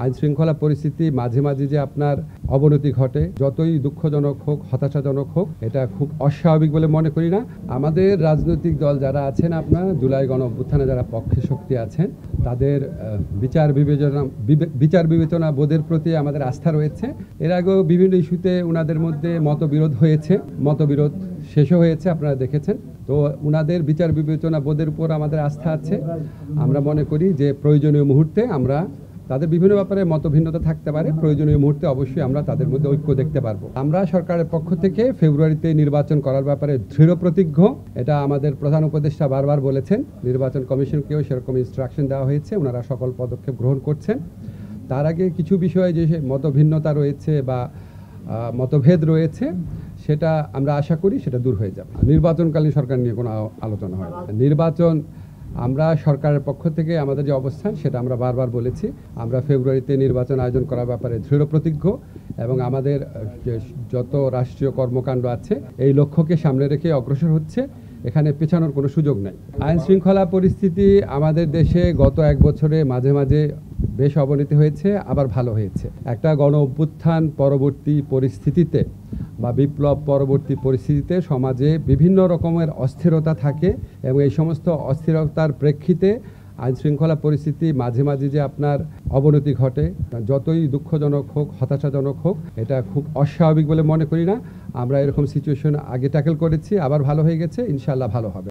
আইন শৃঙ্খলা পরিস্থিতি মাঝে মাঝে যে আপনার অবনতি ঘটে, যতই দুঃখজনক হোক, হতাশাজনক হোক, এটা খুব অস্বাভাবিক বলে মনে করি না। আমাদের রাজনৈতিক দল যারা আছেন, আপনার জুলাই গণ অভ্যুত্থানে যারা পক্ষে শক্তি আছেন, তাদের বিচার বিবেচনা বোধের প্রতি আমাদের আস্থা রয়েছে। এর আগেও বিভিন্ন ইস্যুতে ওনাদের মধ্যে মতবিরোধ হয়েছে, মতবিরোধ শেষও হয়েছে, আপনারা দেখেছেন। তো ওনাদের বিচার বিবেচনা বোধের উপর আমাদের আস্থা আছে। আমরা মনে করি যে প্রয়োজনীয় মুহূর্তে আমরা, তাদের বিভিন্ন ব্যাপারে মতভিন্নতা থাকতে পারে, প্রয়োজনীয় মুহূর্তে অবশ্যই আমরা তাদের মধ্যে ঐক্য দেখতে পারবো। আমরা সরকারের পক্ষ থেকে ফেব্রুয়ারিতে নির্বাচন করার ব্যাপারে দৃঢ় প্রতিজ্ঞ। এটা আমাদের প্রধান উপদেষ্টা বারবার বলেছেন। নির্বাচন কমিশনকেও সেরকম ইনস্ট্রাকশন দেওয়া হয়েছে, ওনারা সকল পদক্ষেপ গ্রহণ করছেন। তার আগে কিছু বিষয়ে যে মতভিন্নতা রয়েছে বা মতভেদ রয়েছে, সেটা আমরা আশা করি সেটা দূর হয়ে যাবে। নির্বাচনকালীন সরকার নিয়ে কোনো আলোচনা হয় না। নির্বাচন আমরা সরকারের পক্ষ থেকে আমাদের যে অবস্থান, সেটা আমরা বারবার বলেছি। আমরা ফেব্রুয়ারিতে নির্বাচন আয়োজন করার ব্যাপারে দৃঢ় প্রতিজ্ঞ এবং আমাদের যত রাষ্ট্রীয় কর্মকাণ্ড আছে এই লক্ষ্যকে সামনে রেখে অগ্রসর হচ্ছে। এখানে পেছানোর কোনো সুযোগ নাই। আইন শৃঙ্খলা পরিস্থিতি আমাদের দেশে গত এক বছরে মাঝে মাঝে বেশ অবনতি হয়েছে, আবার ভালো হয়েছে। একটা গণ অভ্যুত্থান পরবর্তী পরিস্থিতিতে বা বিপ্লব পরবর্তী পরিস্থিতিতে সমাজে বিভিন্ন রকমের অস্থিরতা থাকে এবং এই সমস্ত অস্থিরতার প্রেক্ষিতে আইন শৃঙ্খলা পরিস্থিতি মাঝে মাঝে যে আপনার অবনতি ঘটে, যতই দুঃখজনক হোক, হতাশাজনক হোক, এটা খুব অস্বাভাবিক বলে মনে করি না। আমরা এরকম সিচুয়েশন আগে ট্যাকেল করেছি, আবার ভালো হয়ে গেছে, ইনশাআল্লাহ ভালো হবে।